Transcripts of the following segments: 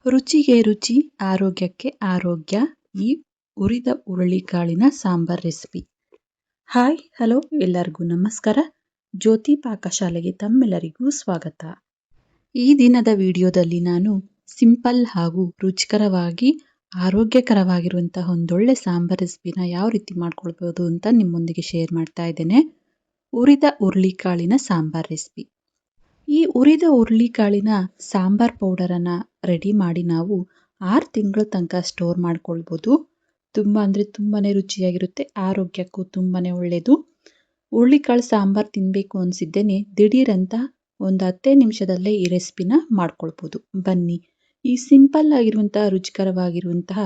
ರುಚಿಗೆ ರುಚಿ, ಆರೋಗ್ಯಕ್ಕೆ ಆರೋಗ್ಯ. ಈ ಹುರಿದ ಹುರುಳಿಕಾಳಿನ ಸಾಂಬಾರ್ ರೆಸಿಪಿ. ಹಾಯ್, ಹಲೋ, ಎಲ್ಲರಿಗೂ ನಮಸ್ಕಾರ. ಜ್ಯೋತಿ ಪಾಕಶಾಲೆಗೆ ತಮ್ಮೆಲ್ಲರಿಗೂ ಸ್ವಾಗತ. ಈ ದಿನದ ವಿಡಿಯೋದಲ್ಲಿ ನಾನು ಸಿಂಪಲ್ ಹಾಗೂ ರುಚಿಕರವಾಗಿ ಆರೋಗ್ಯಕರವಾಗಿರುವಂತಹ ಒಂದೊಳ್ಳೆ ಸಾಂಬಾರ್ ರೆಸಿಪಿನ ಯಾವ ರೀತಿ ಮಾಡ್ಕೊಳ್ಬೋದು ಅಂತ ನಿಮ್ಮೊಂದಿಗೆ ಶೇರ್ ಮಾಡ್ತಾ ಇದ್ದೇನೆ. ಹುರಿದ ಹುರುಳಿಕಾಳಿನ ಸಾಂಬಾರ್ ರೆಸಿಪಿ. ಈ ಹುರಿದ ಹುರುಳಿಕಾಳಿನ ಸಾಂಬಾರ್ ಪೌಡರನ್ನು ರೆಡಿ ಮಾಡಿ ನಾವು 6 ತಿಂಗಳ ತನಕ ಸ್ಟೋರ್ ಮಾಡ್ಕೊಳ್ಬೋದು. ತುಂಬ ಅಂದರೆ ತುಂಬಾ ರುಚಿಯಾಗಿರುತ್ತೆ, ಆರೋಗ್ಯಕ್ಕೂ ತುಂಬಾ ಒಳ್ಳೆಯದು. ಹುರುಳಿಕಾಳು ಸಾಂಬಾರ್ ತಿನ್ನಬೇಕು ಅನಿಸಿದ್ದೇನೆ ದಿಢೀರಂತ ಒಂದು 10 ನಿಮಿಷದಲ್ಲೇ ಈ ರೆಸಿಪಿನ ಮಾಡ್ಕೊಳ್ಬೋದು. ಬನ್ನಿ, ಈ ಸಿಂಪಲ್ ಆಗಿರುವಂತಹ ರುಚಿಕರವಾಗಿರುವಂತಹ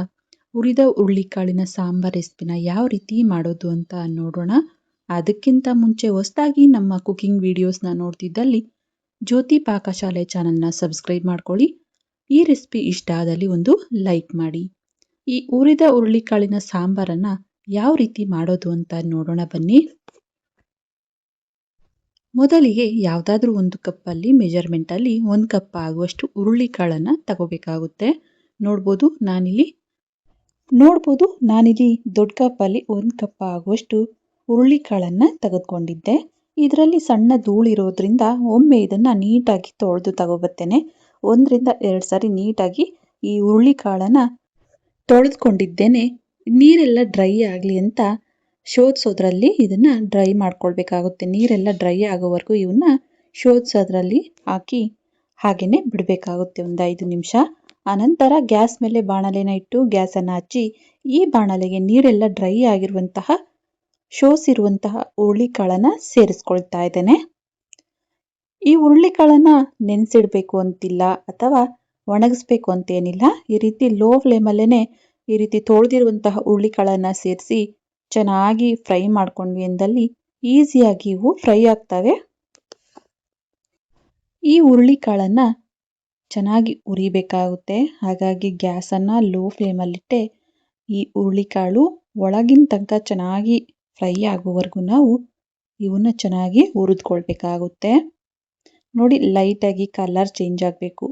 ಹುರಿದ ಹುರುಳಿಕಾಳಿನ ಸಾಂಬಾರ್ ರೆಸಿಪಿನ ಯಾವ ರೀತಿ ಮಾಡೋದು ಅಂತ ನೋಡೋಣ. ಅದಕ್ಕಿಂತ ಮುಂಚೆ ಹೊಸದಾಗಿ ನಮ್ಮ ಕುಕಿಂಗ್ ವಿಡಿಯೋಸ್ನ ನೋಡ್ತಿದ್ದಲ್ಲಿ ಜ್ಯೋತಿ ಪಾಕಶಾಲೆ ಚಾನಲ್ನ ಸಬ್ಸ್ಕ್ರೈಬ್ ಮಾಡ್ಕೊಳ್ಳಿ. ಈ ರೆಸಿಪಿ ಇಷ್ಟ ಆದಲ್ಲಿ ಒಂದು ಲೈಕ್ ಮಾಡಿ. ಈ ಹುರಿದ ಹುರುಳಿಕಾಳಿನ ಸಾಂಬಾರನ್ನು ಯಾವ ರೀತಿ ಮಾಡೋದು ಅಂತ ನೋಡೋಣ ಬನ್ನಿ. ಮೊದಲಿಗೆ ಯಾವುದಾದ್ರೂ ಒಂದು ಕಪ್ಪಲ್ಲಿ ಮೆಜರ್ಮೆಂಟಲ್ಲಿ 1 ಕಪ್ ಆಗುವಷ್ಟು ಹುರುಳಿಕಾಳನ್ನು ತಗೋಬೇಕಾಗುತ್ತೆ. ನೋಡ್ಬೋದು ನಾನಿಲ್ಲಿ ದೊಡ್ಡ ಕಪ್ಪಲ್ಲಿ 1 ಕಪ್ ಆಗುವಷ್ಟು ಹುರುಳಿಕಾಳನ್ನು ತೆಗೆದುಕೊಂಡಿದ್ದೆ. ಇದರಲ್ಲಿ ಸಣ್ಣ ಧೂಳಿರೋದ್ರಿಂದ ಒಮ್ಮೆ ಇದನ್ನು ನೀಟಾಗಿ ತೊಳೆದು ತಗೋಬರ್ತೇನೆ. 1 ರಿಂದ 2 ಸಾರಿ ನೀಟಾಗಿ ಈ ಹುರುಳಿಕಾಳನ್ನು ತೊಳೆದುಕೊಂಡಿದ್ದೇನೆ. ನೀರೆಲ್ಲ ಡ್ರೈ ಆಗಲಿ ಅಂತ ಶೋಧಿಸೋದ್ರಲ್ಲಿ ಇದನ್ನು ಡ್ರೈ ಮಾಡ್ಕೊಳ್ಬೇಕಾಗುತ್ತೆ. ನೀರೆಲ್ಲ ಡ್ರೈ ಆಗೋವರೆಗೂ ಇವನ್ನ ಶೋಧಿಸೋದ್ರಲ್ಲಿ ಹಾಕಿ ಹಾಗೆಯೇ ಬಿಡಬೇಕಾಗುತ್ತೆ ಒಂದು 5 ನಿಮಿಷ. ಆನಂತರ ಗ್ಯಾಸ್ ಮೇಲೆ ಬಾಣಲೆನ ಇಟ್ಟು ಗ್ಯಾಸನ್ನು ಹಚ್ಚಿ ಈ ಬಾಣಲೆಗೆ ನೀರೆಲ್ಲ ಡ್ರೈ ಆಗಿರುವಂತಹ ಶೋಧಿಸಿರುವಂತಹ ಹುರುಳಿಕಾಳನ್ನು ಸೇರಿಸ್ಕೊಳ್ತಾ ಇದ್ದೇನೆ. ಈ ಹುರುಳಿಕಾಳನ್ನು ನೆನೆಸಿಡಬೇಕು ಅಂತಿಲ್ಲ ಅಥವಾ ಒಣಗಿಸ್ಬೇಕು ಅಂತೇನಿಲ್ಲ. ಈ ರೀತಿ ಲೋ ಫ್ಲೇಮಲ್ಲೇ ಈ ರೀತಿ ತೊಳೆದಿರುವಂತಹ ಹುರುಳಿಕಾಳನ್ನು ಸೇರಿಸಿ ಚೆನ್ನಾಗಿ ಫ್ರೈ ಮಾಡ್ಕೊಂಡ್ವಿ ಎಂದಲ್ಲಿ ಈಸಿಯಾಗಿ ಇವು ಫ್ರೈ ಆಗ್ತವೆ. ಈ ಹುರುಳಿಕಾಳನ್ನು ಚೆನ್ನಾಗಿ ಹುರಿಬೇಕಾಗುತ್ತೆ. ಹಾಗಾಗಿ ಗ್ಯಾಸನ್ನು ಲೋ ಫ್ಲೇಮಲ್ಲಿಟ್ಟೆ ಈ ಹುರುಳಿಕಾಳು ಒಳಗಿನ ತನಕ ಚೆನ್ನಾಗಿ ಫ್ರೈ ಆಗೋವರೆಗೂ ನಾವು ಇವನ್ನ ಚೆನ್ನಾಗಿ ಹುರಿದುಕೊಳ್ಬೇಕಾಗುತ್ತೆ. ನೋಡಿ, ಲೈಟಾಗಿ ಕಲರ್ ಚೇಂಜ್ ಆಗಬೇಕು.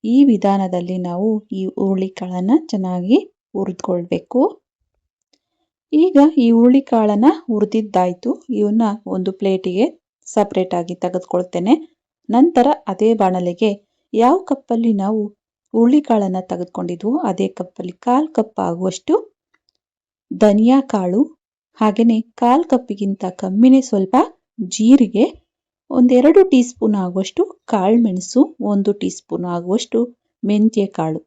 ಈ ವಿಧಾನದಲ್ಲಿ ನಾವು ಈ ಹುರುಳಿಕಾಳನ್ನು ಚೆನ್ನಾಗಿ ಹುರಿದುಕೊಳ್ಬೇಕು. ಈಗ ಈ ಹುರುಳಿಕಾಳನ್ನು ಹುರಿದಿದ್ದಾಯಿತು. ಇವನ್ನ ಒಂದು ಪ್ಲೇಟಿಗೆ ಸಪ್ರೇಟಾಗಿ ತೆಗೆದುಕೊಳ್ತೇನೆ. ನಂತರ ಅದೇ ಬಾಣಲೆಗೆ ಯಾವ ಕಪ್ಪಲ್ಲಿ ನಾವು ಹುರುಳಿಕಾಳನ್ನು ತೆಗೆದುಕೊಂಡಿದ್ವೋ ಅದೇ ಕಪ್ಪಲ್ಲಿ 1/4 ಕಪ್ ಆಗುವಷ್ಟು ಧನಿಯಾ ಕಾಳು, ಹಾಗೆಯೇ 1/4 ಕಪ್ಪಿಗಿಂತ ಕಮ್ಮಿನೇ ಸ್ವಲ್ಪ ಜೀರಿಗೆ, 1-2 ಟೀ ಸ್ಪೂನ್ ಆಗುವಷ್ಟು ಕಾಳುಮೆಣಸು, 1 ಟೀ ಸ್ಪೂನ್ ಆಗುವಷ್ಟು ಮೆಂತ್ಯ ಕಾಳು,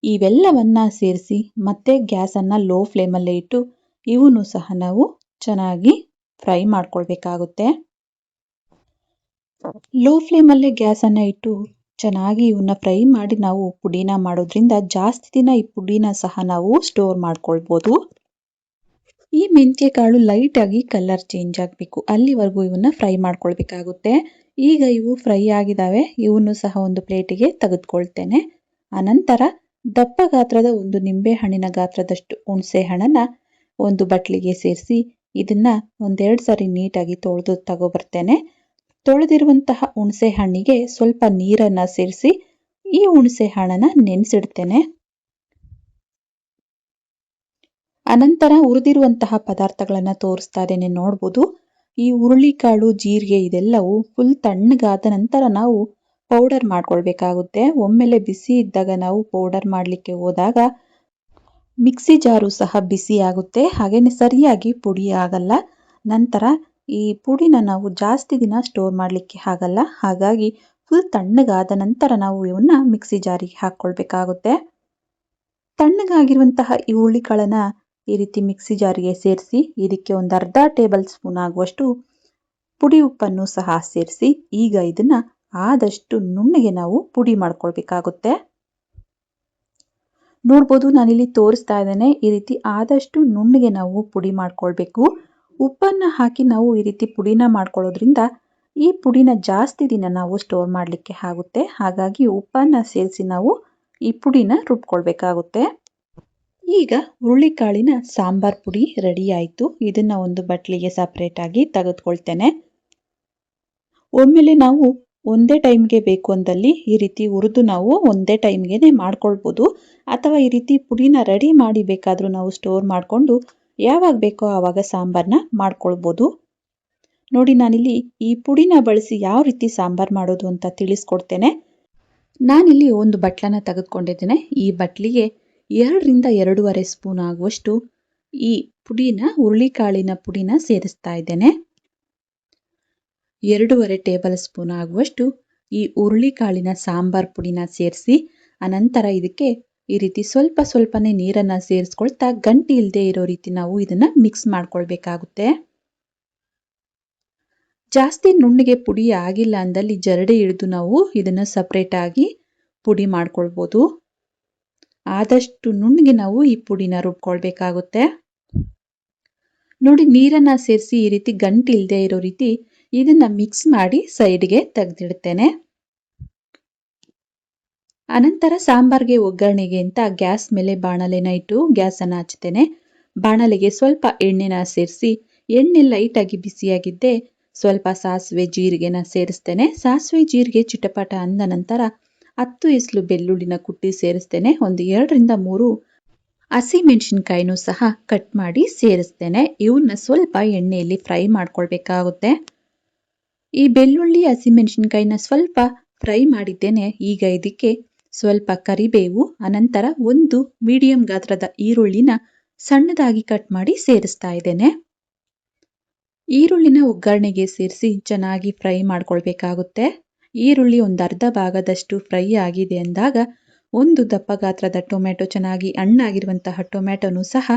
ಇವೆಲ್ಲವನ್ನ ಸೇರಿಸಿ ಮತ್ತೆ ಗ್ಯಾಸನ್ನು ಲೋ ಫ್ಲೇಮಲ್ಲೇ ಇಟ್ಟು ಇವನು ಸಹ ನಾವು ಚೆನ್ನಾಗಿ ಫ್ರೈ ಮಾಡ್ಕೊಳ್ಬೇಕಾಗುತ್ತೆ. ಲೋ ಫ್ಲೇಮಲ್ಲೇ ಗ್ಯಾಸನ್ನು ಇಟ್ಟು ಚೆನ್ನಾಗಿ ಇವನ್ನ ಫ್ರೈ ಮಾಡಿ ನಾವು ಪುಡಿನ ಮಾಡೋದ್ರಿಂದ ಜಾಸ್ತಿ ದಿನ ಈ ಪುಡಿನ ಸಹ ನಾವು ಸ್ಟೋರ್ ಮಾಡ್ಕೊಳ್ಬೋದು. ಈ ಮೆಂತ್ಯ ಕಾಳು ಲೈಟಾಗಿ ಕಲರ್ ಚೇಂಜ್ ಆಗಬೇಕು, ಅಲ್ಲಿವರೆಗೂ ಇವನ್ನ ಫ್ರೈ ಮಾಡ್ಕೊಳ್ಬೇಕಾಗುತ್ತೆ. ಈಗ ಇವು ಫ್ರೈ ಆಗಿದ್ದಾವೆ. ಇವನ್ನು ಸಹ ಒಂದು ಪ್ಲೇಟಿಗೆ ತೆಗೆದುಕೊಳ್ತೇನೆ. ಆನಂತರ ದಪ್ಪ ಗಾತ್ರದ ಒಂದು ನಿಂಬೆ ಹಣ್ಣಿನ ಗಾತ್ರದಷ್ಟು ಹುಣಸೆ ಹಣ್ಣನ್ನು ಒಂದು ಬಟ್ಲಿಗೆ ಸೇರಿಸಿ ಇದನ್ನ 1-2 ಸಾರಿ ನೀಟಾಗಿ ತೊಳೆದು ತಗೋಬರ್ತೇನೆ. ತೊಳೆದಿರುವಂತಹ ಹುಣಸೆ ಹಣ್ಣಿಗೆ ಸ್ವಲ್ಪ ನೀರನ್ನು ಸೇರಿಸಿ ಈ ಹುಣಸೆ ಹಣ್ಣನ್ನು ನೆನೆಸಿಡ್ತೇನೆ. ಅನಂತರ ಹುರಿದಿರುವಂತಹ ಪದಾರ್ಥಗಳನ್ನು ತೋರಿಸ್ತಾ ಇದ್ದೇನೆ. ನೋಡ್ಬೋದು, ಈ ಹುರುಳಿಕಾಳು, ಜೀರಿಗೆ ಇದೆಲ್ಲವೂ ಫುಲ್ ತಣ್ಣಗಾದ ನಂತರ ನಾವು ಪೌಡರ್ ಮಾಡ್ಕೊಳ್ಬೇಕಾಗುತ್ತೆ. ಒಮ್ಮೆಲೆ ಬಿಸಿ ಇದ್ದಾಗ ನಾವು ಪೌಡರ್ ಮಾಡಲಿಕ್ಕೆ ಹೋದಾಗ ಮಿಕ್ಸಿ ಜಾರು ಸಹ ಬಿಸಿ ಆಗುತ್ತೆ, ಹಾಗೆಯೇ ಸರಿಯಾಗಿ ಪುಡಿ ಆಗಲ್ಲ. ನಂತರ ಈ ಪುಡಿನ ನಾವು ಜಾಸ್ತಿ ದಿನ ಸ್ಟೋರ್ ಮಾಡಲಿಕ್ಕೆ ಆಗಲ್ಲ. ಹಾಗಾಗಿ ಫುಲ್ ತಣ್ಣಗಾದ ನಂತರ ನಾವು ಇವನ್ನ ಮಿಕ್ಸಿ ಜಾರಿಗೆ ಹಾಕ್ಕೊಳ್ಬೇಕಾಗುತ್ತೆ. ತಣ್ಣಗಾಗಿರುವಂತಹ ಈ ಹುರುಳಿಕಾಳನ್ನು ಈ ರೀತಿ ಮಿಕ್ಸಿ ಜಾರಿಗೆ ಸೇರಿಸಿ ಇದಕ್ಕೆ 1/2 ಟೇಬಲ್ ಸ್ಪೂನ್ ಆಗುವಷ್ಟು ಪುಡಿ ಉಪ್ಪನ್ನು ಸಹ ಸೇರಿಸಿ ಈಗ ಇದನ್ನ ಆದಷ್ಟು ನುಣ್ಣಗೆ ನಾವು ಪುಡಿ ಮಾಡ್ಕೊಳ್ಬೇಕಾಗುತ್ತೆ. ನೋಡ್ಬೋದು, ನಾನಿಲ್ಲಿ ತೋರಿಸ್ತಾ ಇದ್ದೇನೆ. ಈ ರೀತಿ ಆದಷ್ಟು ನುಣ್ಣಗೆ ನಾವು ಪುಡಿ ಮಾಡ್ಕೊಳ್ಬೇಕು. ಉಪ್ಪನ್ನು ಹಾಕಿ ನಾವು ಈ ರೀತಿ ಪುಡಿನ ಮಾಡ್ಕೊಳ್ಳೋದ್ರಿಂದ ಈ ಪುಡಿನ ಜಾಸ್ತಿ ದಿನ ನಾವು ಸ್ಟೋರ್ ಮಾಡಲಿಕ್ಕೆ ಆಗುತ್ತೆ. ಹಾಗಾಗಿ ಉಪ್ಪನ್ನು ಸೇರಿಸಿ ನಾವು ಈ ಪುಡಿನ ರುಬ್ಕೊಳ್ಬೇಕಾಗುತ್ತೆ. ಈಗ ಹುರುಳಿಕಾಳಿನ ಸಾಂಬಾರ್ ಪುಡಿ ರೆಡಿ ಆಯಿತು. ಇದನ್ನ ಒಂದು ಬಟ್ಲಿಗೆ ಸಪ್ರೇಟಾಗಿ ತೆಗೆದುಕೊಳ್ತೇನೆ. ಒಮ್ಮೆಲೆ ನಾವು ಒಂದೇ ಟೈಮ್ಗೆ ಬೇಕು ಅಂದಲ್ಲಿ ಈ ರೀತಿ ಹುರಿದು ನಾವು ಒಂದೇ ಟೈಮ್ಗೆ ಮಾಡ್ಕೊಳ್ಬೋದು. ಅಥವಾ ಈ ರೀತಿ ಪುಡಿನ ರೆಡಿ ಮಾಡಿ ಬೇಕಾದರೂ ನಾವು ಸ್ಟೋರ್ ಮಾಡಿಕೊಂಡು ಯಾವಾಗ ಬೇಕೋ ಆವಾಗ ಸಾಂಬಾರನ್ನ ಮಾಡ್ಕೊಳ್ಬೋದು. ನೋಡಿ, ನಾನಿಲ್ಲಿ ಈ ಪುಡಿನ ಬಳಸಿ ಯಾವ ರೀತಿ ಸಾಂಬಾರು ಮಾಡೋದು ಅಂತ ತಿಳಿಸ್ಕೊಡ್ತೇನೆ. ನಾನಿಲ್ಲಿ ಒಂದು ಬಟ್ಲನ್ನ ತೆಗೆದುಕೊಂಡಿದ್ದೇನೆ. ಈ ಬಟ್ಲಿಗೆ 2ರಿಂದ 2.5 ಸ್ಪೂನ್ ಆಗುವಷ್ಟು ಈ ಪುಡಿನ, ಹುರುಳಿಕಾಳಿನ ಪುಡಿನ ಸೇರಿಸ್ತಾ ಇದ್ದೇನೆ. 2.5 ಟೇಬಲ್ ಸ್ಪೂನ್ ಆಗುವಷ್ಟು ಈ ಹುರುಳಿಕಾಳಿನ ಸಾಂಬಾರ್ ಪುಡಿನ ಸೇರಿಸಿ, ಅನಂತರ ಇದಕ್ಕೆ ಈ ರೀತಿ ಸ್ವಲ್ಪ ಸ್ವಲ್ಪನೇ ನೀರನ್ನು ಸೇರಿಸ್ಕೊಳ್ತಾ ಗಂಟು ಇಲ್ಲದೆ ಇರೋ ರೀತಿ ನಾವು ಇದನ್ನು ಮಿಕ್ಸ್ ಮಾಡ್ಕೊಳ್ಬೇಕಾಗುತ್ತೆ. ಜಾಸ್ತಿ ನುಣ್ಣಗೆ ಪುಡಿ ಆಗಿಲ್ಲ ಅಂದಲ್ಲಿ ಜರಡಿ ಹಿಡಿದು ನಾವು ಇದನ್ನು ಸಪ್ರೇಟ್ ಆಗಿ ಪುಡಿ ಮಾಡ್ಕೊಳ್ಬೋದು. ಆದಷ್ಟು ನುಣ್ಣಗೆ ನಾವು ಈ ಪುಡಿನ ರುಬ್ಕೊಳ್ಬೇಕಾಗುತ್ತೆ. ನೋಡಿ, ನೀರನ್ನು ಸೇರಿಸಿ ಈ ರೀತಿ ಗಂಟು ಇಲ್ಲದೆ ಇರೋ ರೀತಿ ಇದನ್ನ ಮಿಕ್ಸ್ ಮಾಡಿ ಸೈಡ್ಗೆ ತೆಗೆದಿಡ್ತೇನೆ. ಅನಂತರ ಸಾಂಬಾರ್ಗೆ ಒಗ್ಗರಣೆಗೆ ಅಂತ ಗ್ಯಾಸ್ ಮೇಲೆ ಬಾಣಲೆನ ಇಟ್ಟು ಗ್ಯಾಸನ್ನು ಹಚ್ತೇನೆ. ಬಾಣಲೆಗೆ ಸ್ವಲ್ಪ ಎಣ್ಣೆನ ಸೇರಿಸಿ, ಎಣ್ಣೆ ಲೈಟಾಗಿ ಬಿಸಿಯಾಗಿದ್ದೆ ಸ್ವಲ್ಪ ಸಾಸಿವೆ ಜೀರಿಗೆನ ಸೇರಿಸ್ತೇನೆ. ಸಾಸಿವೆ ಜೀರಿಗೆ ಚಿಟಪಟ ಅಂದ ನಂತರ 10 ಎಸಳು ಬೆಳ್ಳುಳ್ಳಿನ ಕುಟ್ಟಿ ಸೇರಿಸ್ತೇನೆ. ಒಂದು 2ರಿಂದ 3 ಹಸಿಮೆಣಸಿನಕಾಯಿನೂ ಸಹ ಕಟ್ ಮಾಡಿ ಸೇರಿಸ್ತೇನೆ. ಇವನ್ನ ಸ್ವಲ್ಪ ಎಣ್ಣೆಯಲ್ಲಿ ಫ್ರೈ ಮಾಡ್ಕೊಳ್ಬೇಕಾಗುತ್ತೆ. ಈ ಬೆಳ್ಳುಳ್ಳಿ ಹಸಿಮೆಣಸಿನಕಾಯಿನ ಸ್ವಲ್ಪ ಫ್ರೈ ಮಾಡಿದ್ದೇನೆ. ಈಗ ಇದಕ್ಕೆ ಸ್ವಲ್ಪ ಕರಿಬೇವು, ಅನಂತರ ಒಂದು ಮೀಡಿಯಂ ಗಾತ್ರದ ಈರುಳ್ಳಿನ ಸಣ್ಣದಾಗಿ ಕಟ್ ಮಾಡಿ ಸೇರಿಸ್ತಾ ಇದ್ದೇನೆ. ಈರುಳ್ಳಿನ ಒಗ್ಗರಣೆಗೆ ಸೇರಿಸಿ ಚೆನ್ನಾಗಿ ಫ್ರೈ ಮಾಡ್ಕೊಳ್ಬೇಕಾಗುತ್ತೆ. ಈರುಳ್ಳಿ ಒಂದು ಅರ್ಧ ಭಾಗದಷ್ಟು ಫ್ರೈ ಆಗಿದೆ ಅಂದಾಗ ಒಂದು ದಪ್ಪ ಗಾತ್ರದ ಟೊಮೆಟೊ, ಚೆನ್ನಾಗಿ ಹಣ್ಣಾಗಿರುವಂತಹ ಟೊಮೆಟೊನು ಸಹ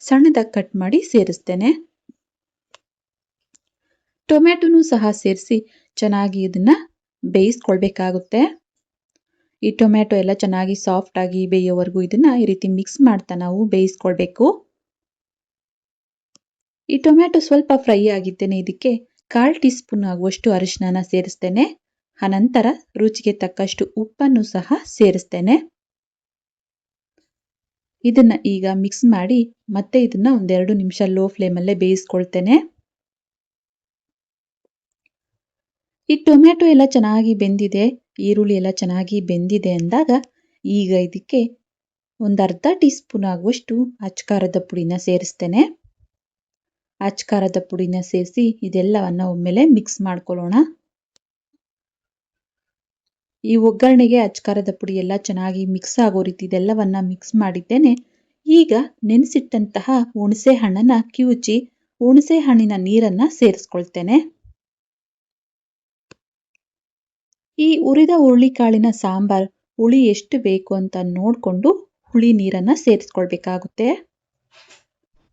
ಸಣ್ಣದಾಗಿ ಕಟ್ ಮಾಡಿ ಸೇರಿಸ್ತೇನೆ. ಟೊಮೆಟೊನು ಸಹ ಸೇರಿಸಿ ಚೆನ್ನಾಗಿ ಇದನ್ನ ಬೇಯಿಸ್ಕೊಳ್ಬೇಕಾಗುತ್ತೆ. ಈ ಟೊಮೆಟೊ ಎಲ್ಲ ಚೆನ್ನಾಗಿ ಸಾಫ್ಟ್ ಆಗಿ ಬೇಯೋವರೆಗೂ ಇದನ್ನ ಈ ರೀತಿ ಮಿಕ್ಸ್ ಮಾಡ್ತಾ ನಾವು ಬೇಯಿಸ್ಕೊಳ್ಬೇಕು. ಈ ಟೊಮೆಟೊ ಸ್ವಲ್ಪ ಫ್ರೈ ಆಗಿದ್ದೇನೆ. ಇದಕ್ಕೆ 1/4 ಟೀ ಸ್ಪೂನ್ ಆಗುವಷ್ಟು ಅರಿಶಿನ ಸೇರಿಸ್ತೇನೆ. ಅನಂತರ ರುಚಿಗೆ ತಕ್ಕಷ್ಟು ಉಪ್ಪನ್ನು ಸಹ ಸೇರಿಸ್ತೇನೆ. ಇದನ್ನ ಈಗ ಮಿಕ್ಸ್ ಮಾಡಿ ಮತ್ತೆ ಇದನ್ನ 1-2 ನಿಮಿಷ ಲೋ ಫ್ಲೇಮಲ್ಲೇ ಬೇಯಿಸ್ಕೊಳ್ತೇನೆ. ಈ ಟೊಮೆಟೊ ಎಲ್ಲ ಚೆನ್ನಾಗಿ ಬೆಂದಿದೆ, ಈರುಳ್ಳಿ ಎಲ್ಲ ಚೆನ್ನಾಗಿ ಬೆಂದಿದೆ ಅಂದಾಗ ಈಗ ಇದಕ್ಕೆ ಒಂದು ಅರ್ಧ ಟೀ ಸ್ಪೂನ್ ಆಗುವಷ್ಟು ಅಚ್ಕಾರದ ಪುಡಿನ ಸೇರಿಸ್ತೇನೆ. ಅಚ್ಕಾರದ ಪುಡಿನ ಸೇರಿಸಿ ಇದೆಲ್ಲವನ್ನ ಒಮ್ಮೆಲೆ ಮಿಕ್ಸ್ ಮಾಡ್ಕೊಳ್ಳೋಣ. ಈ ಒಗ್ಗರಣೆಗೆ ಅಚ್ಕಾರದ ಪುಡಿ ಎಲ್ಲ ಚೆನ್ನಾಗಿ ಮಿಕ್ಸ್ ಆಗೋ ರೀತಿ ಇದೆಲ್ಲವನ್ನ ಮಿಕ್ಸ್ ಮಾಡಿದ್ದೇನೆ. ಈಗ ನೆನೆಸಿಟ್ಟಂತಹ ಹುಣಸೆ ಹಣ್ಣನ್ನ ಕಿವುಚಿ ಹುಣಸೆ ಹಣ್ಣಿನ ನೀರನ್ನ ಸೇರಿಸ್ಕೊಳ್ತೇನೆ. ಈ ಹುರಿದ ಹುರುಳಿಕಾಳಿನ ಸಾಂಬಾರ್ ಹುಳಿ ಎಷ್ಟು ಬೇಕು ಅಂತ ನೋಡಿಕೊಂಡು ಹುಳಿ ನೀರನ್ನ ಸೇರಿಸ್ಕೊಳ್ಬೇಕಾಗುತ್ತೆ.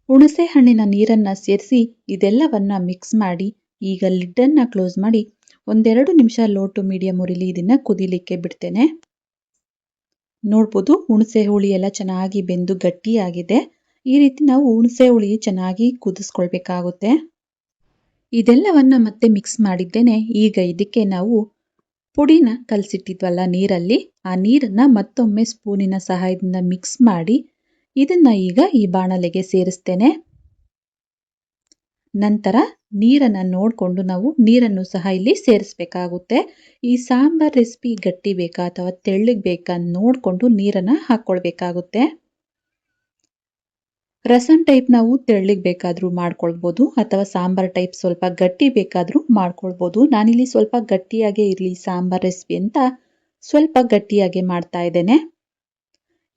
ಹುಣಸೆ ಹಣ್ಣಿನ ನೀರನ್ನ ಸೇರಿಸಿ ಇದೆಲ್ಲವನ್ನ ಮಿಕ್ಸ್ ಮಾಡಿ ಈಗ ಲಿಡ್ಡನ್ನ ಕ್ಲೋಸ್ ಮಾಡಿ 1-2 ನಿಮಿಷ ಲೋ ಟು ಮೀಡಿಯಂ ಉರಿಲಿ ಇದನ್ನ ಕುದಿಲಿಕ್ಕೆ ಬಿಡ್ತೇನೆ. ನೋಡ್ಬೋದು, ಹುಣಸೆ ಹುಳಿ ಎಲ್ಲ ಚೆನ್ನಾಗಿ ಬೆಂದು ಗಟ್ಟಿಯಾಗಿದೆ. ಈ ರೀತಿ ನಾವು ಹುಣಸೆ ಹುಳಿ ಚೆನ್ನಾಗಿ ಕುದಿಸ್ಕೊಳ್ಬೇಕಾಗುತ್ತೆ. ಇದೆಲ್ಲವನ್ನ ಮತ್ತೆ ಮಿಕ್ಸ್ ಮಾಡಿದ್ದೇನೆ. ಈಗ ಇದಕ್ಕೆ ನಾವು ಪುಡಿನ ಕಲಸಿಟ್ಟಿದ್ವಲ್ಲ ನೀರಲ್ಲಿ, ಆ ನೀರನ್ನ ಮತ್ತೊಮ್ಮೆ ಸ್ಪೂನಿನ ಸಹಾಯದಿಂದ ಮಿಕ್ಸ್ ಮಾಡಿ ಇದನ್ನ ಈಗ ಈ ಬಾಣಲೆಗೆ ಸೇರಿಸ್ತೇನೆ. ನಂತರ ನೀರನ್ನು ನೋಡಿಕೊಂಡು ನಾವು ನೀರನ್ನು ಸಹ ಇಲ್ಲಿ ಸೇರಿಸಬೇಕಾಗುತ್ತೆ. ಈ ಸಾಂಬಾರ್ ರೆಸಿಪಿ ಗಟ್ಟಿ ಬೇಕಾ ಅಥವಾ ತೆಳ್ಳಗೆ ಬೇಕಾ ನೋಡಿಕೊಂಡು ನೀರನ್ನು ಹಾಕ್ಕೊಳ್ಬೇಕಾಗುತ್ತೆ. ರಸಂ ಟೈಪ್ ನಾವು ತೆಳ್ಳಗೆ ಬೇಕಾದರೂ ಮಾಡ್ಕೊಳ್ಬೋದು ಅಥವಾ ಸಾಂಬಾರ್ ಟೈಪ್ ಸ್ವಲ್ಪ ಗಟ್ಟಿ ಬೇಕಾದರೂ ಮಾಡ್ಕೊಳ್ಬೋದು. ನಾನಿಲ್ಲಿ ಸ್ವಲ್ಪ ಗಟ್ಟಿಯಾಗೇ ಇರಲಿ ಸಾಂಬಾರ್ ರೆಸಿಪಿ ಅಂತ ಸ್ವಲ್ಪ ಗಟ್ಟಿಯಾಗಿ ಮಾಡ್ತಾ ಇದ್ದೇನೆ.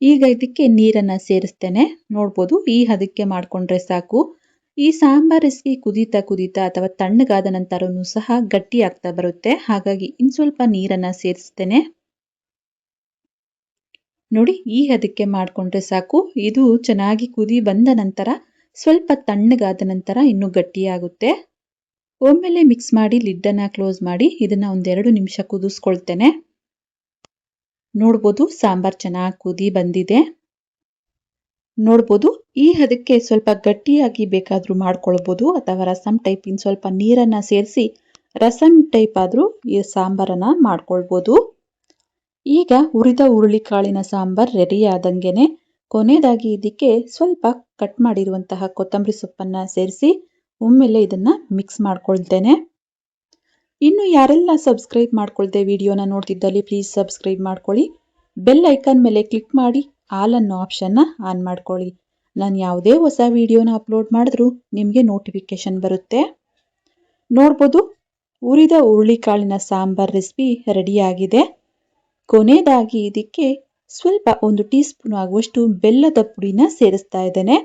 ಈಗ ಇದಕ್ಕೆ ನೀರನ್ನು ಸೇರಿಸ್ತೇನೆ. ನೋಡ್ಬೋದು, ಈ ಹದಕ್ಕೆ ಮಾಡಿಕೊಂಡ್ರೆ ಸಾಕು. ಈ ಸಾಂಬಾರ್ ರೆಸಿಪಿ ಕುದೀತಾ ಕುದೀತಾ ಅಥವಾ ತಣ್ಣಗಾದ ನಂತರನೂ ಸಹ ಗಟ್ಟಿ ಆಗ್ತಾ ಬರುತ್ತೆ. ಹಾಗಾಗಿ ಇನ್ನು ಸ್ವಲ್ಪ ನೀರನ್ನು ಸೇರಿಸ್ತೇನೆ. ನೋಡಿ, ಈ ಹದಕ್ಕೆ ಮಾಡಿಕೊಂಡ್ರೆ ಸಾಕು. ಇದು ಚೆನ್ನಾಗಿ ಕುದಿ ಬಂದ ನಂತರ ಸ್ವಲ್ಪ ತಣ್ಣಗಾದ ನಂತರ ಇನ್ನೂ ಗಟ್ಟಿಯಾಗುತ್ತೆ. ಒಮ್ಮೆಲೆ ಮಿಕ್ಸ್ ಮಾಡಿ ಲಿಡ್ಡನ್ನು ಕ್ಲೋಸ್ ಮಾಡಿ ಇದನ್ನ 1-2 ನಿಮಿಷ ಕುದಿಸ್ಕೊಳ್ತೇನೆ. ನೋಡ್ಬೋದು, ಸಾಂಬಾರ್ ಚೆನ್ನಾಗಿ ಕುದಿ ಬಂದಿದೆ. ನೋಡ್ಬೋದು, ಈ ಹದಕ್ಕೆ ಸ್ವಲ್ಪ ಗಟ್ಟಿಯಾಗಿ ಬೇಕಾದರೂ ಮಾಡ್ಕೊಳ್ಬೋದು ಅಥವಾ ರಸಂ ಟೈಪ್ ಇನ್ನು ಸ್ವಲ್ಪ ನೀರನ್ನು ಸೇರಿಸಿ ರಸಂ ಟೈಪ್ ಆದರೂ ಈ ಸಾಂಬಾರನ್ನು ಮಾಡ್ಕೊಳ್ಬೋದು. ಈಗ ಹುರಿದ ಹುರುಳಿಕಾಳಿನ ಸಾಂಬಾರ್ ರೆಡಿ ಆದಂಗೆನೆ ಕೊನೆಯದಾಗಿ ಇದಕ್ಕೆ ಸ್ವಲ್ಪ ಕಟ್ ಮಾಡಿರುವಂತಹ ಕೊತ್ತಂಬರಿ ಸೊಪ್ಪನ್ನು ಸೇರಿಸಿ ಒಮ್ಮೆಲೆ ಇದನ್ನು ಮಿಕ್ಸ್ ಮಾಡ್ಕೊಳ್ತೇನೆ. ಇನ್ನು ಯಾರೆಲ್ಲ ಸಬ್ಸ್ಕ್ರೈಬ್ ಮಾಡ್ಕೊಳ್ದೆ ವಿಡಿಯೋನ ನೋಡ್ತಿದ್ದಲ್ಲಿ ಪ್ಲೀಸ್ ಸಬ್ಸ್ಕ್ರೈಬ್ ಮಾಡ್ಕೊಳ್ಳಿ. ಬೆಲ್ ಐಕಾನ್ ಮೇಲೆ ಕ್ಲಿಕ್ ಮಾಡಿ ಆಲ್ ಅನ್ನೋ ಆಪ್ಷನ್ನ ಆನ್ ಮಾಡ್ಕೊಳ್ಳಿ. ನಾನು ಯಾವುದೇ ಹೊಸ ವಿಡಿಯೋನ ಅಪ್ಲೋಡ್ ಮಾಡಿದ್ರೂ ನಿಮಗೆ ನೋಟಿಫಿಕೇಶನ್ ಬರುತ್ತೆ. ನೋಡ್ಬೋದು, ಹುರಿದ ಹುರುಳಿಕಾಳಿನ ಸಾಂಬಾರ್ ರೆಸಿಪಿ ರೆಡಿಯಾಗಿದೆ. ಕೊನೆಯದಾಗಿ ಇದಕ್ಕೆ ಸ್ವಲ್ಪ 1 ಟೀ ಸ್ಪೂನ್ ಆಗುವಷ್ಟು ಬೆಲ್ಲದ ಪುಡಿನ ಸೇರಿಸ್ತಾ ಇದ್ದೇನೆ.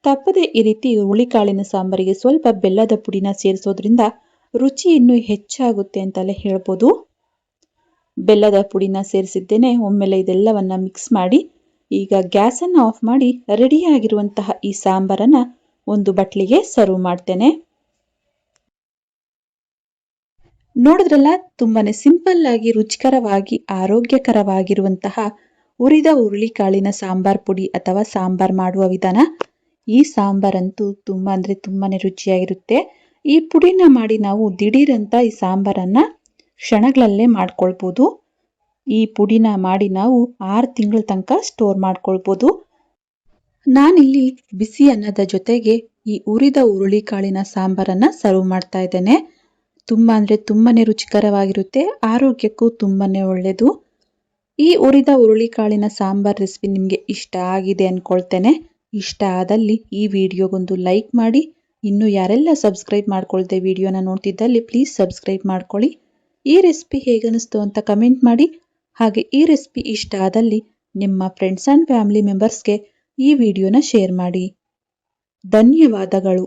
ತಪ್ಪದೆ ಈ ರೀತಿ ಹುರುಳಿಕಾಳಿನ ಸಾಂಬಾರಿಗೆ ಸ್ವಲ್ಪ ಬೆಲ್ಲದ ಪುಡಿನ ಸೇರಿಸೋದ್ರಿಂದ ರುಚಿ ಇನ್ನೂ ಹೆಚ್ಚಾಗುತ್ತೆ ಅಂತಲೇ ಹೇಳ್ಬೋದು. ಬೆಲ್ಲದ ಪುಡಿನ ಸೇರಿಸಿದ್ದೇನೆ. ಒಮ್ಮೆಲೆ ಇದೆಲ್ಲವನ್ನ ಮಿಕ್ಸ್ ಮಾಡಿ ಈಗ ಗ್ಯಾಸನ್ನು ಆಫ್ ಮಾಡಿ ರೆಡಿಯಾಗಿರುವಂತಹ ಈ ಸಾಂಬಾರನ್ನು ಒಂದು ಬಟ್ಲಿಗೆ ಸರ್ವ್ ಮಾಡ್ತೇನೆ. ನೋಡಿದ್ರಲ್ಲ, ತುಂಬಾನೇ ಸಿಂಪಲ್ ಆಗಿ ರುಚಿಕರವಾಗಿ ಆರೋಗ್ಯಕರವಾಗಿರುವಂತಹ ಹುರಿದ ಹುರುಳಿಕಾಳಿನ ಸಾಂಬಾರ್ ಪುಡಿ ಅಥವಾ ಸಾಂಬಾರ್ ಮಾಡುವ ವಿಧಾನ. ಈ ಸಾಂಬಾರಂತೂ ತುಂಬಾ ಅಂದ್ರೆ ತುಂಬಾನೇ ರುಚಿಯಾಗಿರುತ್ತೆ. ಈ ಪುಡಿನ ಮಾಡಿ ನಾವು ದಿಢೀರಂತ ಈ ಸಾಂಬಾರನ್ನ ಕ್ಷಣಗಳಲ್ಲೇ ಮಾಡ್ಕೊಳ್ಬೋದು. ಈ ಪುಡಿನ ಮಾಡಿ ನಾವು 6 ತಿಂಗಳ ತನಕ ಸ್ಟೋರ್ ಮಾಡ್ಕೊಳ್ಬೋದು. ನಾನಿಲ್ಲಿ ಬಿಸಿ ಅನ್ನದ ಜೊತೆಗೆ ಈ ಹುರಿದ ಹುರುಳಿಕಾಳಿನ ಸಾಂಬಾರನ್ನ ಸರ್ವ್ ಮಾಡ್ತಾ ಇದ್ದೇನೆ. ತುಂಬಾ ಅಂದ್ರೆ ತುಂಬಾನೇ ರುಚಿಕರವಾಗಿರುತ್ತೆ, ಆರೋಗ್ಯಕ್ಕೂ ತುಂಬಾನೇ ಒಳ್ಳೆಯದು. ಈ ಹುರಿದ ಹುರುಳಿಕಾಳಿನ ಸಾಂಬಾರ್ ರೆಸಿಪಿ ನಿಮಗೆ ಇಷ್ಟ ಆಗಿದೆ ಅನ್ಕೊಳ್ತೇನೆ. ಇಷ್ಟ ಆದಲ್ಲಿ ಈ ವಿಡಿಯೋಗೊಂದು ಲೈಕ್ ಮಾಡಿ. ಇನ್ನು ಯಾರೆಲ್ಲ ಸಬ್ಸ್ಕ್ರೈಬ್ ಮಾಡ್ಕೊಳ್ದೆ ವಿಡಿಯೋನ ನೋಡ್ತಿದ್ದಲ್ಲಿ ಪ್ಲೀಸ್ ಸಬ್ಸ್ಕ್ರೈಬ್ ಮಾಡ್ಕೊಳ್ಳಿ. ಈ ರೆಸಿಪಿ ಹೇಗನಿಸ್ತು ಅಂತ ಕಮೆಂಟ್ ಮಾಡಿ. ಹಾಗೆ ಈ ರೆಸಿಪಿ ಇಷ್ಟ ಆದಲ್ಲಿ ನಿಮ್ಮ ಫ್ರೆಂಡ್ಸ್ ಆ್ಯಂಡ್ ಫ್ಯಾಮಿಲಿ ಮೆಂಬರ್ಸ್ಗೆ ಈ ವಿಡಿಯೋನ ಶೇರ್ ಮಾಡಿ. ಧನ್ಯವಾದಗಳು.